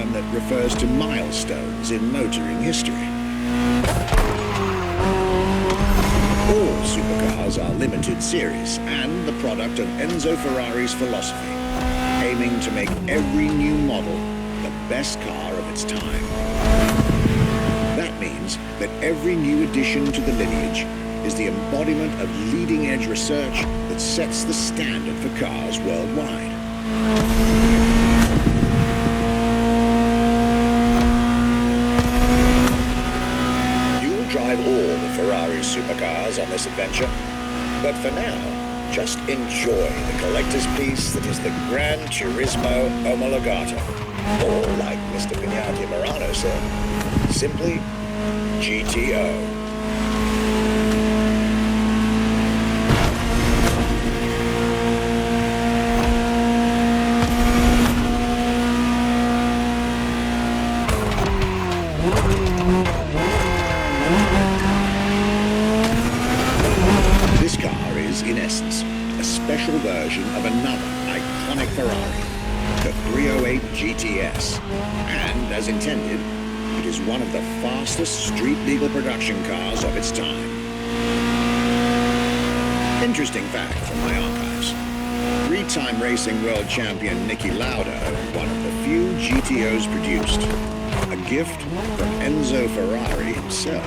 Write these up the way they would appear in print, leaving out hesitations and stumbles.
term that refers to milestones in motoring history. All supercars are limited series and the product of Enzo Ferrari's philosophy, aiming to make every new model the best car of its time. That means that every new addition to the lineage is the embodiment of leading-edge research that sets the standard for cars worldwide. You'll drive all the Ferrari supercars on this adventure, but for now, just enjoy the collector's piece that is the Gran Turismo Omologato, or like Mr. Vignati Morano said, simply GTO. This car is, in essence, a special version of another iconic Ferrari, the 308 GTS, and, as intended, it is one of the fastest street-legal production cars of its time. Interesting fact from my archives. Three-time racing world champion Niki Lauda, one of the few GTOs produced. A gift from Enzo Ferrari himself.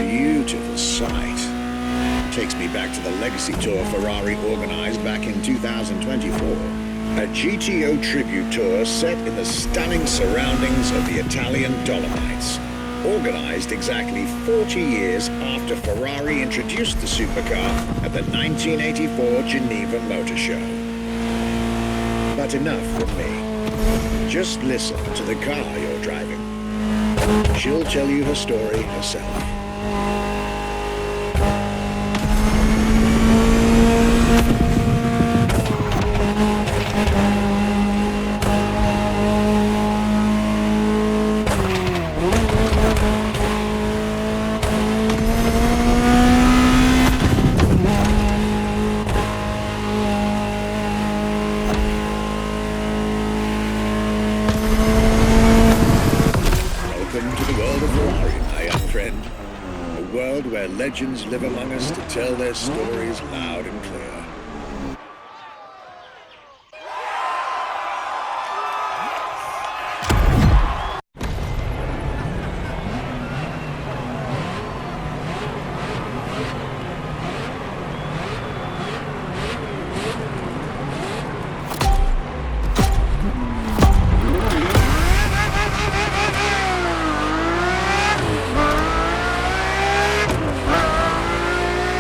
Beautiful sight. Takes me back to the Legacy Tour Ferrari organized back in 2024. A GTO tribute tour set in the stunning surroundings of the Italian Dolomites. Organized exactly 40 years after Ferrari introduced the supercar at the 1984 Geneva Motor Show. But enough from me. Just listen to the car you're driving. She'll tell you her story herself. Welcome to the world of Ferrari, my young friend. A world where legends live among us to tell their stories loud and clear.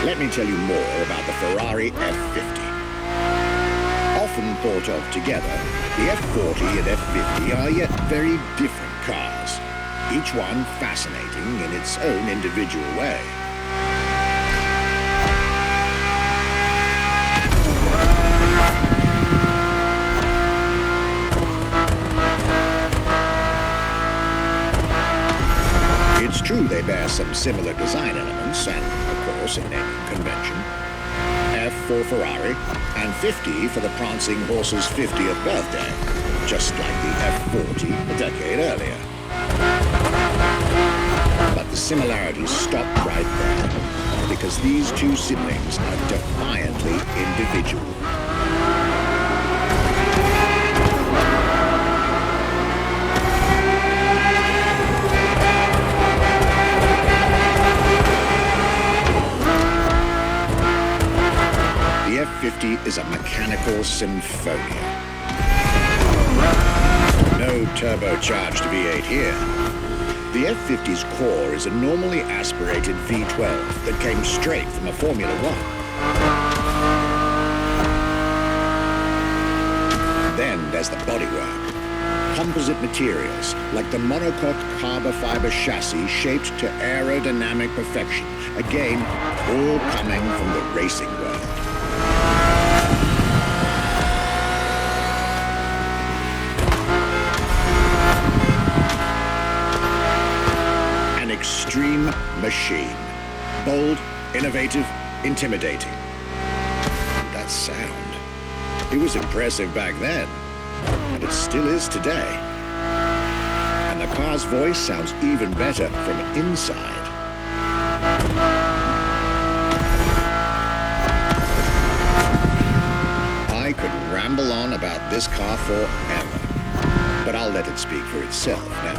Let me tell you more about the Ferrari F50. Often thought of together, the F40 and F50 are yet very different cars, each one fascinating in its own individual way. It's true they bear some similar design elements and, of course, a naming convention. F for Ferrari, and 50 for the prancing horse's 50th birthday, just like the F40 a decade earlier. But the similarities stop right there, because these two siblings are defiantly individual. The F50 is a mechanical symphonia. turbocharged V8 here. The F-50's core is a normally aspirated V12 that came straight from a Formula One. Then there's the bodywork. Composite materials, like the monocoque carbon fiber chassis shaped to aerodynamic perfection. Again, all coming from the racing world. An extreme machine. Bold, innovative, intimidating. That sound. It was impressive back then. And it still is today. And the car's voice sounds even better from inside. I could ramble on about this car forever, but I'll let it speak for itself now.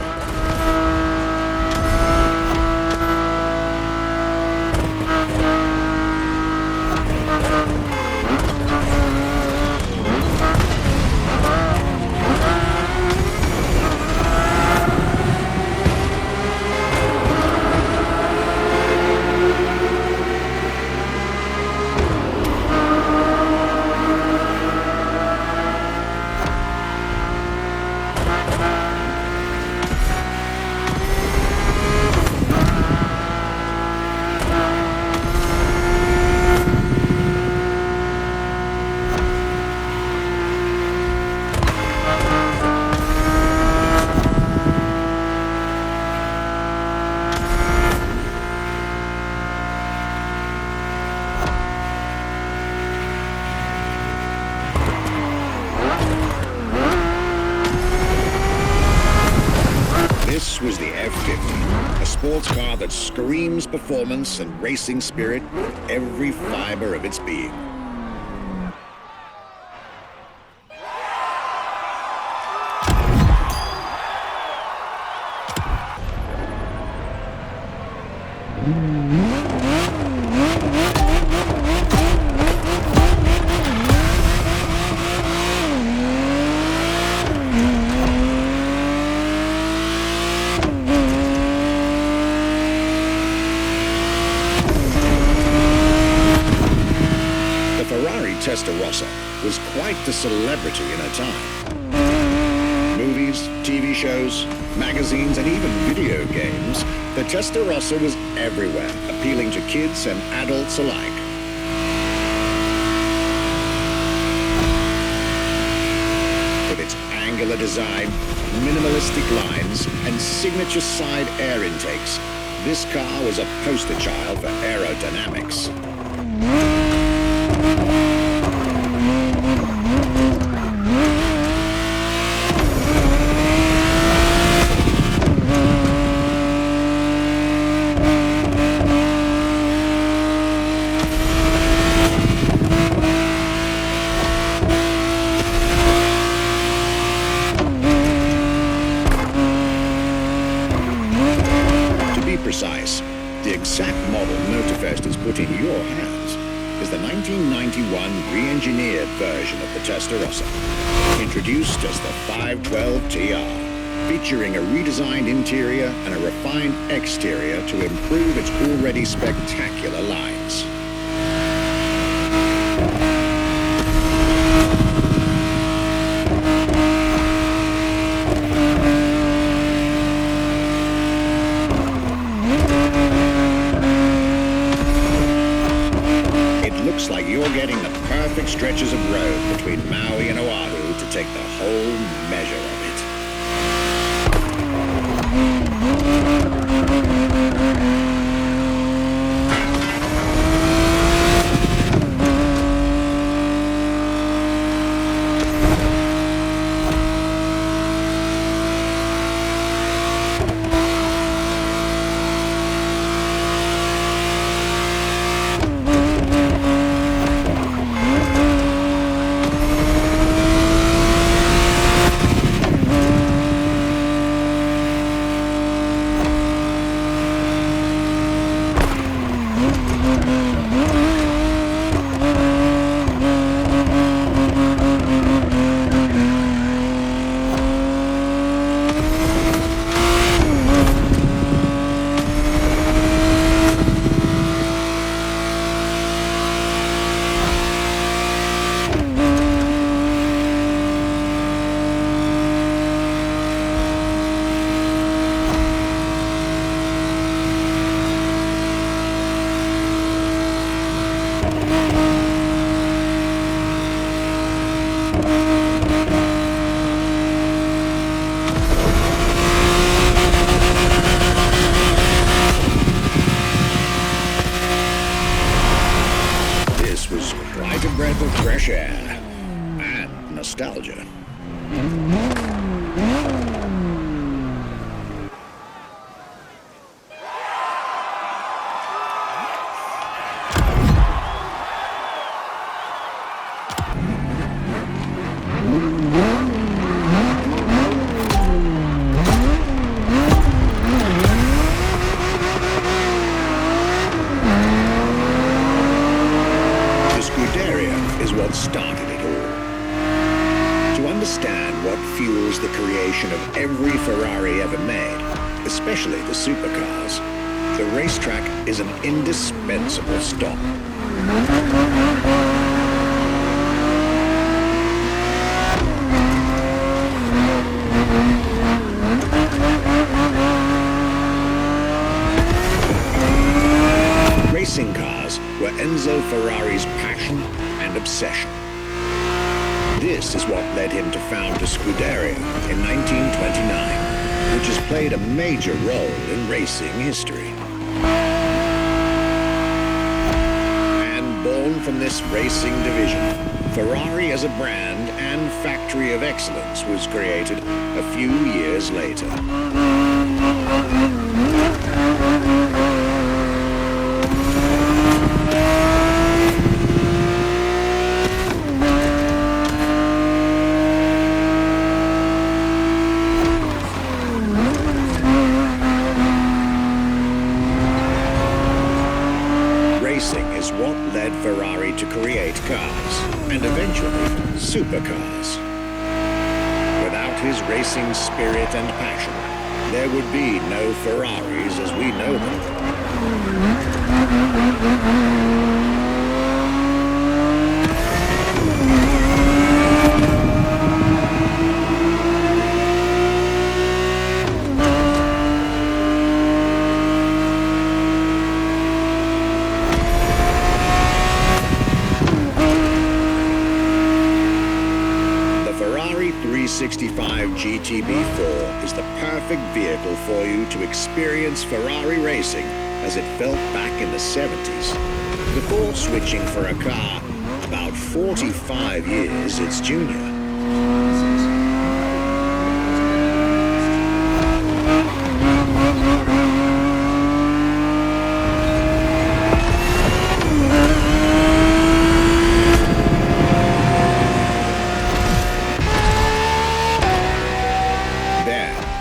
This was the F-50, a sports car that screams performance and racing spirit with every fiber of its being. The Ferrari Testarossa was quite the celebrity in her time. Movies, TV shows, magazines, and even video games, the Testarossa was everywhere, appealing to kids and adults alike. With its angular design, minimalistic lines, and signature side air intakes, this car was a poster child for aerodynamics. Precise, the exact model Motorfest has put in your hands is the 1991 re-engineered version of the Testarossa, introduced as the 512 TR, featuring a redesigned interior and a refined exterior to improve its already spectacular lines. Looks like you're getting the perfect stretches of road between Maui and Oahu to take the whole measure of it. fuels the creation of every Ferrari ever made, especially the supercars. The racetrack is an indispensable stop. Racing cars were Enzo Ferrari's passion and obsession. This is what led him to found the Scuderia in 1929, which has played a major role in racing history. And born from this racing division, Ferrari as a brand and factory of excellence was created a few years later. What led Ferrari to create cars, and eventually supercars. Without his racing spirit and passion, there would be no Ferraris as we know them. Ferrari 365 GTB4 is the perfect vehicle for you to experience Ferrari racing as it felt back in the 70s, before switching for a car about 45 years its junior.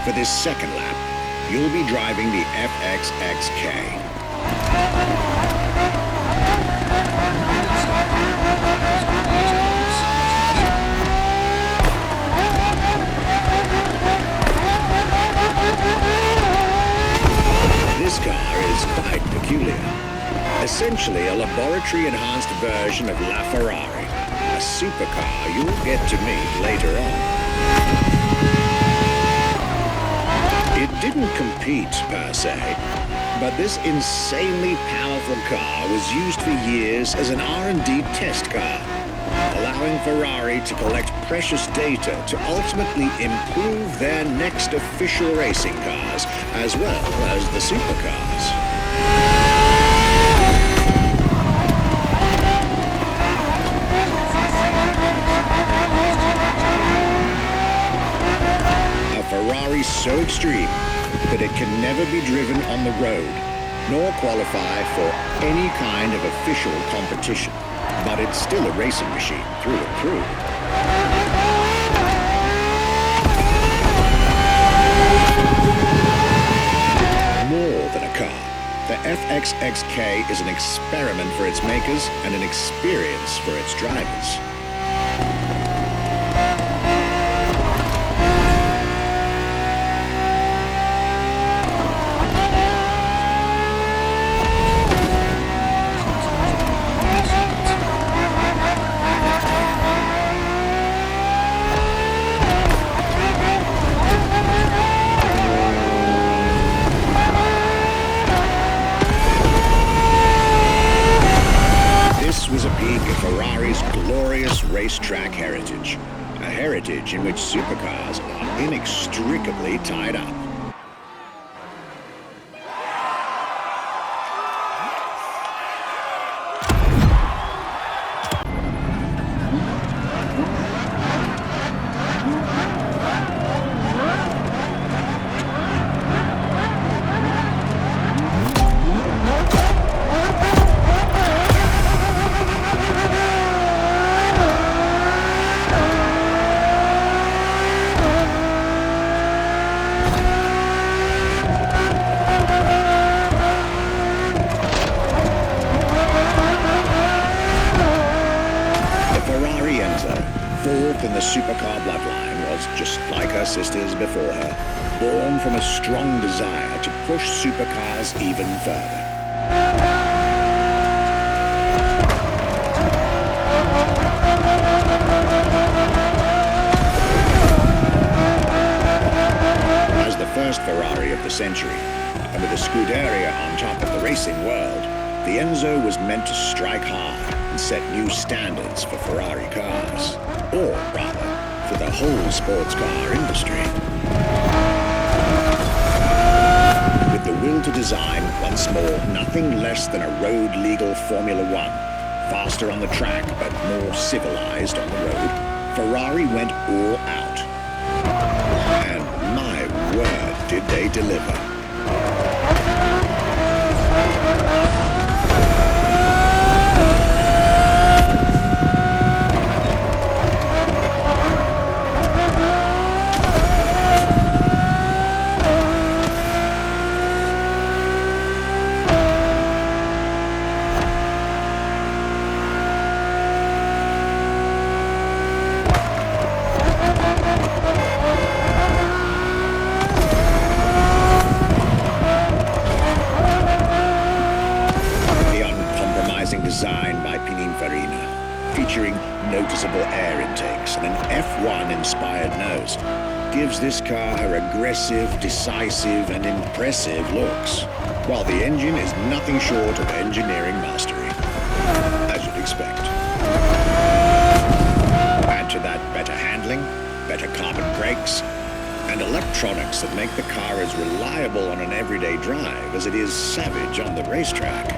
For this second lap, you'll be driving the FXXK. This car is quite peculiar. Essentially a laboratory-enhanced version of La Ferrari, a supercar you'll get to meet later on. It didn't compete, per se, but this insanely powerful car was used for years as an R&D test car, allowing Ferrari to collect precious data to ultimately improve their next official racing cars, as well as the supercars. Ferrari so extreme that it can never be driven on the road, nor qualify for any kind of official competition. But it's still a racing machine through and through. More than a car, the FXXK is an experiment for its makers and an experience for its drivers. Was a peek at Ferrari's glorious racetrack heritage, a heritage in which supercars are inextricably tied up. Fourth in the supercar bloodline was, just like her sisters before her, born from a strong desire to push supercars even further. As the first Ferrari of the century, and with a Scuderia on top of the racing world, the Enzo was meant to strike hard and set new standards for Ferrari cars, or rather, for the whole sports car industry. With the will to design, once more, nothing less than a road-legal Formula One, faster on the track but more civilized on the road, Ferrari went all out. And my word, did they deliver. Designed by Pininfarina, featuring noticeable air intakes and an F1-inspired nose, gives this car her aggressive, decisive, and impressive looks, while the engine is nothing short of engineering mastery, as you'd expect. Add to that better handling, better carbon brakes, and electronics that make the car as reliable on an everyday drive as it is savage on the racetrack.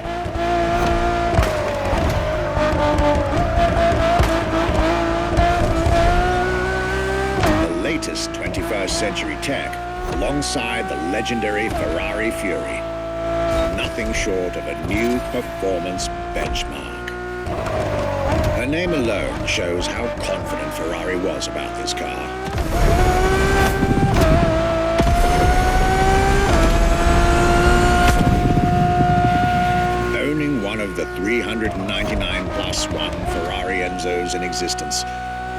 The latest 21st century tech, alongside the legendary Ferrari Fury. Nothing short of a new performance benchmark. Her name alone shows how confident Ferrari was about this car. Owning one of the 399 plus one Ferrari Enzos in existence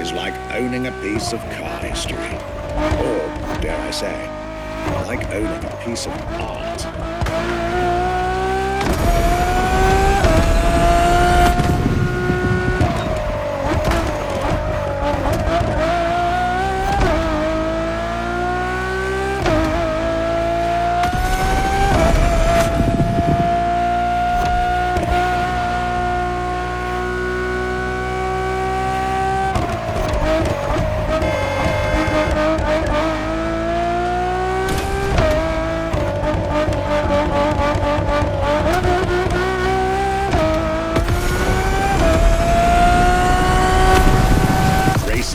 is like owning a piece of car history. Or, dare I say, like owning a piece of art.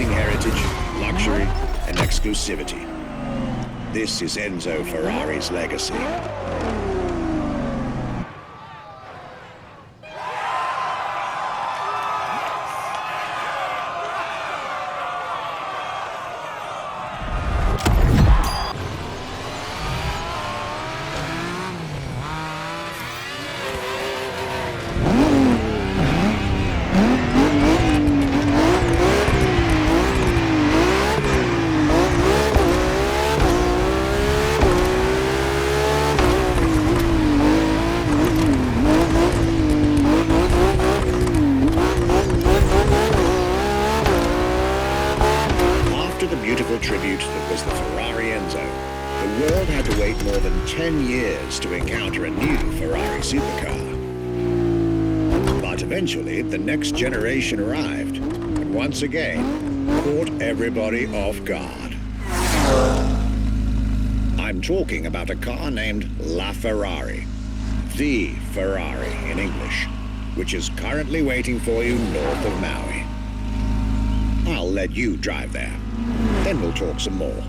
Heritage, luxury, and exclusivity. This is Enzo Ferrari's legacy. Tribute that was the Ferrari Enzo, the world had to wait more than 10 years to encounter a new Ferrari supercar. But eventually, the next generation arrived, and once again, caught everybody off guard. I'm talking about a car named La Ferrari, the Ferrari in English, which is currently waiting for you north of Maui. I'll let you drive there. Then we'll talk some more.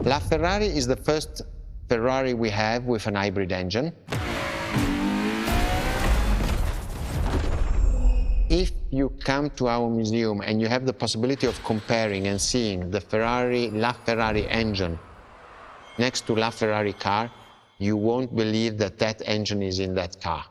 LaFerrari is the first Ferrari we have with an hybrid engine. If you come to our museum and you have the possibility of comparing and seeing the LaFerrari engine next to LaFerrari car, you won't believe that that engine is in that car.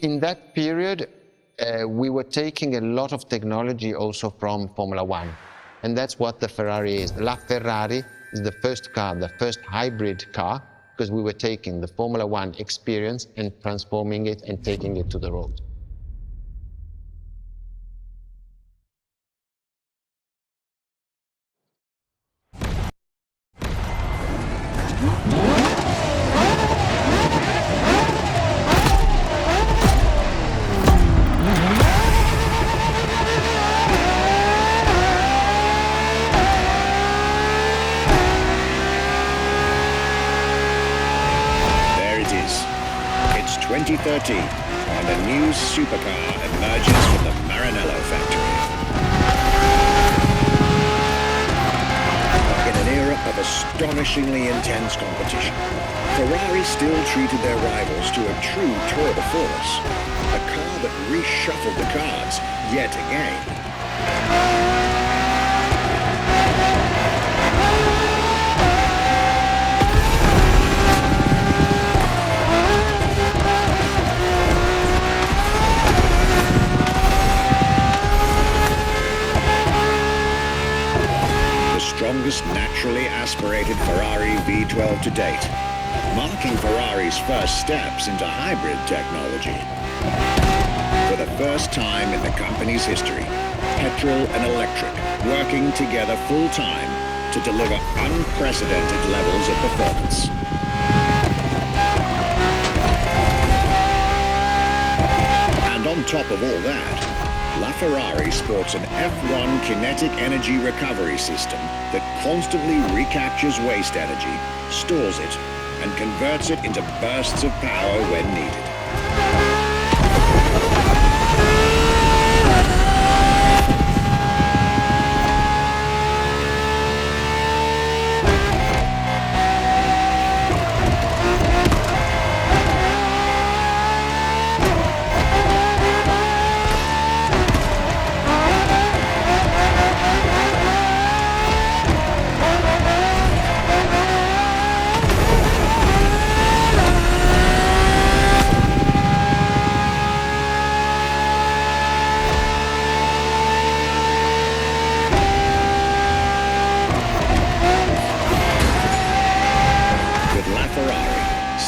In that period, we were taking a lot of technology also from Formula One, and that's what the Ferrari is. LaFerrari is the first car, the first hybrid car, because we were taking the Formula One experience and transforming it and taking it to the road. It's 2013, and a new supercar emerges from the Maranello factory. In an era of astonishingly intense competition, Ferrari still treated their rivals to a true tour de force, a car that reshuffled the cards yet again. Strongest naturally aspirated Ferrari V12 to date, marking Ferrari's first steps into hybrid technology. For the first time in the company's history, petrol and electric working together full-time to deliver unprecedented levels of performance. And on top of all that, LaFerrari sports an F1 kinetic energy recovery system that constantly recaptures waste energy, stores it, and converts it into bursts of power when needed.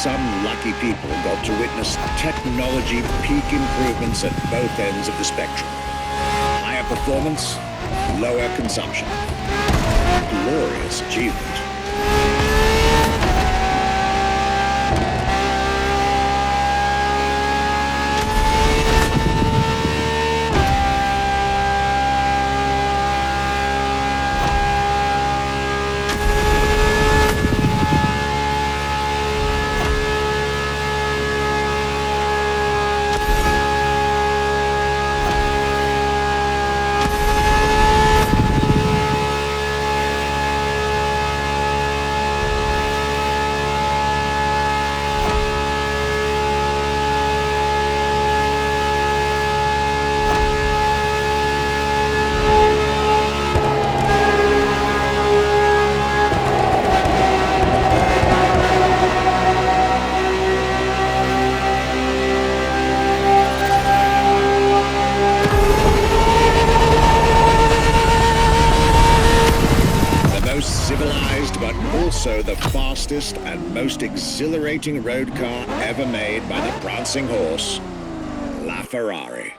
Some lucky people got to witness technology peak improvements at both ends of the spectrum. Higher performance, lower consumption. Glorious achievement. Civilized, but also the fastest and most exhilarating road car ever made by the prancing horse, LaFerrari.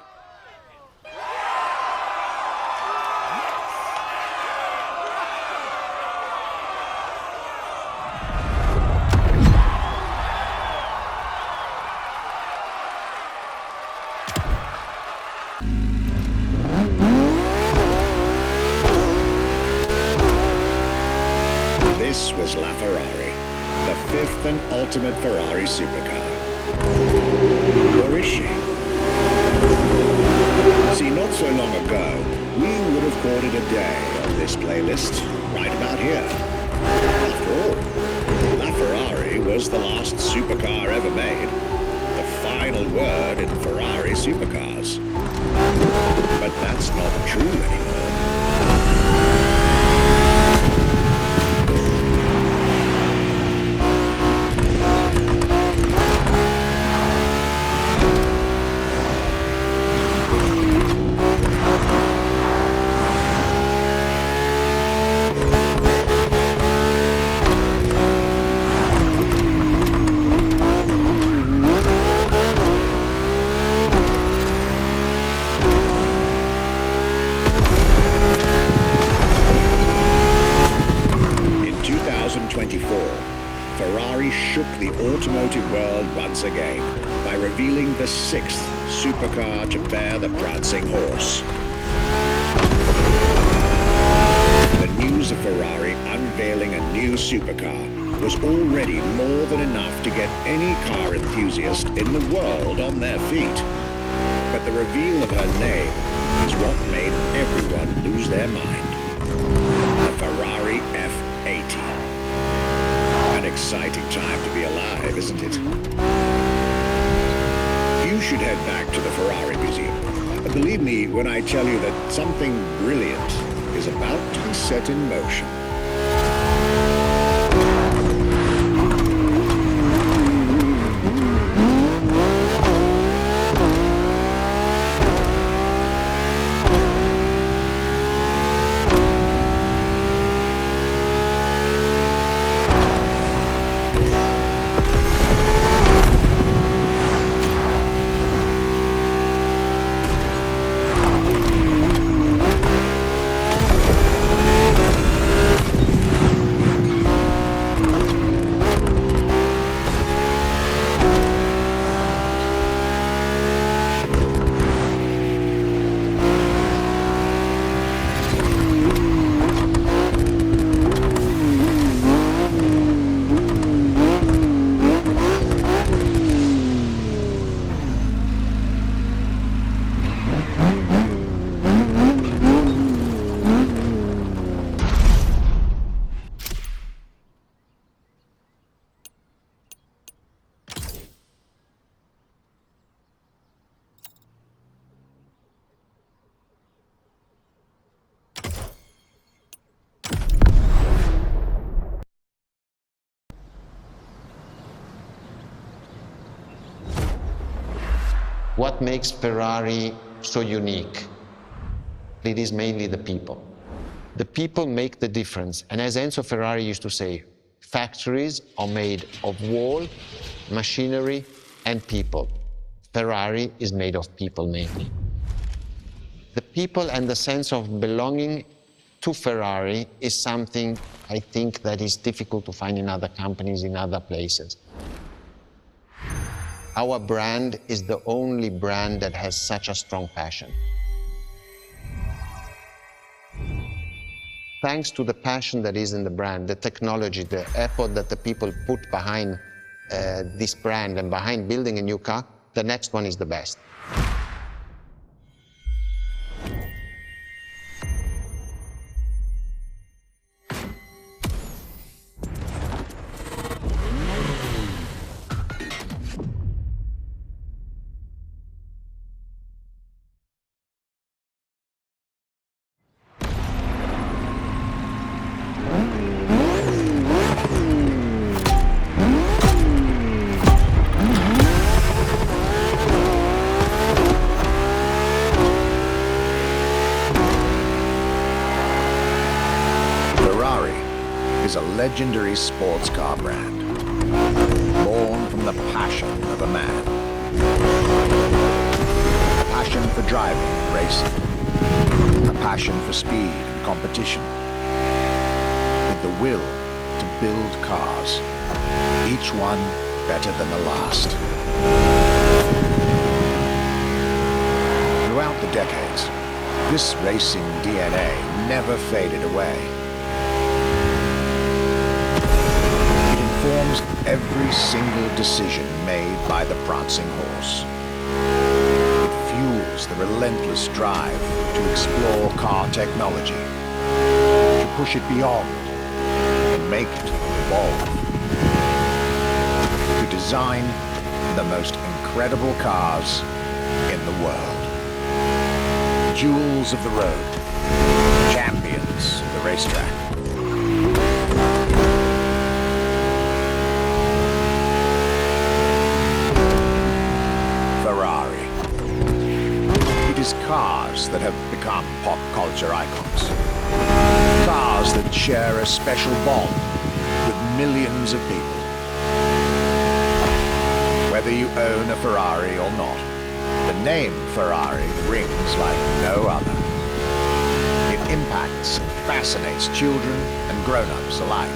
This was LaFerrari, the fifth and ultimate Ferrari supercar. Or is she? See, not so long ago, we would have called it a day on this playlist, right about here. After all, La Ferrari was the last supercar ever made, the final word in Ferrari supercars. But that's not true anymore. Ferrari shook the automotive world once again by revealing the sixth supercar to bear the prancing horse. The news of Ferrari unveiling a new supercar was already more than enough to get any car enthusiast in the world on their feet. But the reveal of her name is what made everyone lose their mind. The Ferrari F80. An exciting time to be alive, isn't it? You should head back to the Ferrari Museum. Believe me when I tell you that something brilliant is about to be set in motion. What makes Ferrari so unique? It is mainly the people. The people make the difference. And as Enzo Ferrari used to say, factories are made of wall, machinery, and people. Ferrari is made of people mainly. The people and the sense of belonging to Ferrari is something I think that is difficult to find in other companies, in other places. Our brand is the only brand that has such a strong passion. Thanks to the passion that is in the brand, the technology, the effort that the people put behind this brand and behind building a new car, the next one is the best. Is a legendary sports car brand, born from the passion of a man. A passion for driving and racing, a passion for speed and competition, with the will to build cars, each one better than the last. Throughout the decades, this racing DNA never faded away. Forms every single decision made by the prancing horse. It fuels the relentless drive to explore car technology, to push it beyond and make it evolve, to design the most incredible cars in the world. Jewels of the road, champions of the racetrack. Ferrari. It is cars that have become pop culture icons. Cars that share a special bond with millions of people. Whether you own a Ferrari or not, the name Ferrari rings like no other. It impacts and fascinates children and grown-ups alike.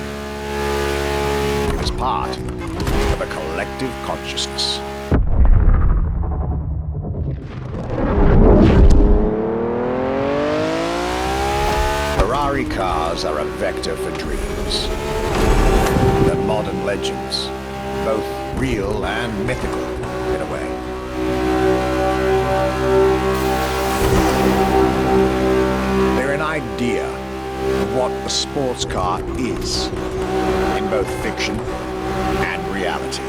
It is part of a collective consciousness. Ferrari cars are a vector for dreams. They're modern legends, both real and mythical in a way. They're an idea of what a sports car is, in both fiction and reality.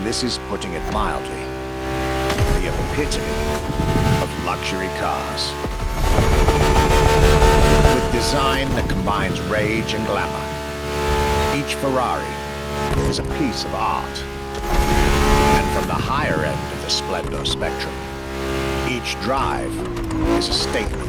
This is putting it mildly, the epitome of luxury cars. With design that combines rage and glamour, each Ferrari is a piece of art. And from the higher end of the splendor spectrum, each drive is a statement.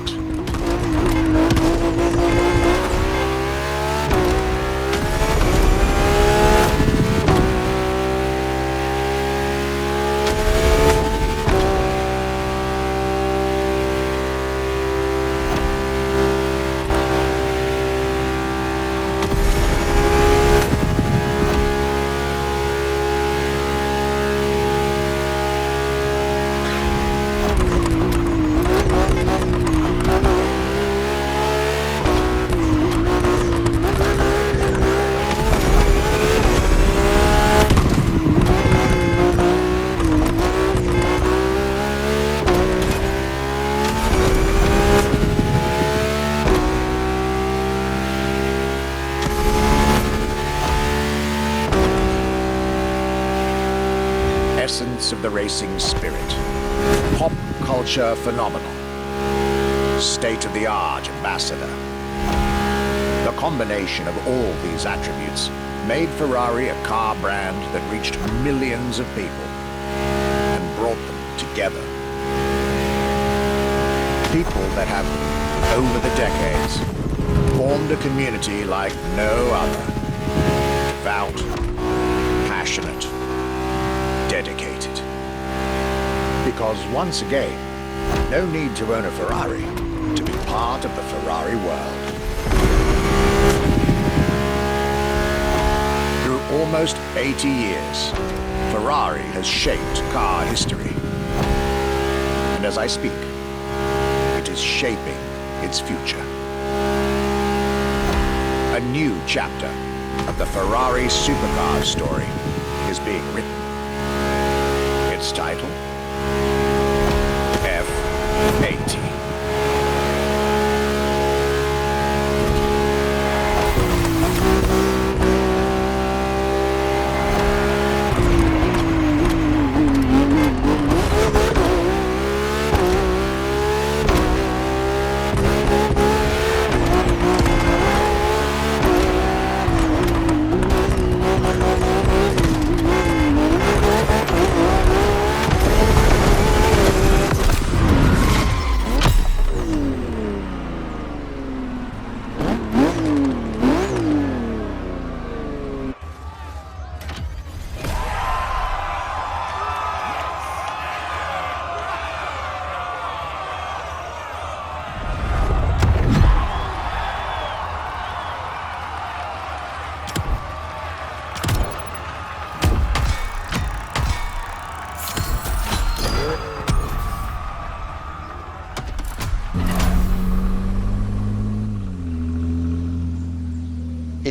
Essence of the racing spirit, pop culture phenomenon, state-of-the-art ambassador. The combination of all these attributes made Ferrari a car brand that reached millions of people and brought them together. People that have, over the decades, formed a community like no other. Devout, passionate, dedicated. Because once again, no need to own a Ferrari to be part of the Ferrari world. Through almost 80 years, Ferrari has shaped car history. And as I speak, it is shaping its future. A new chapter of the Ferrari supercar story is being written. Its title, F80.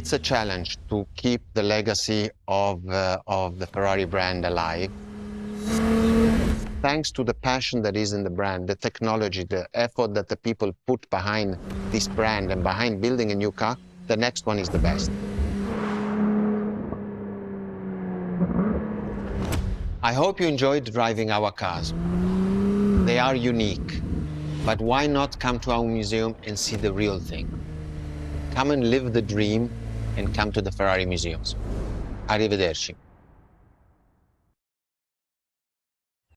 It's a challenge to keep the legacy of the Ferrari brand alive. Thanks to the passion that is in the brand, the technology, the effort that the people put behind this brand and behind building a new car, the next one is the best. I hope you enjoyed driving our cars. They are unique, but why not come to our museum and see the real thing? Come and live the dream and come to the Ferrari museums. Arrivederci.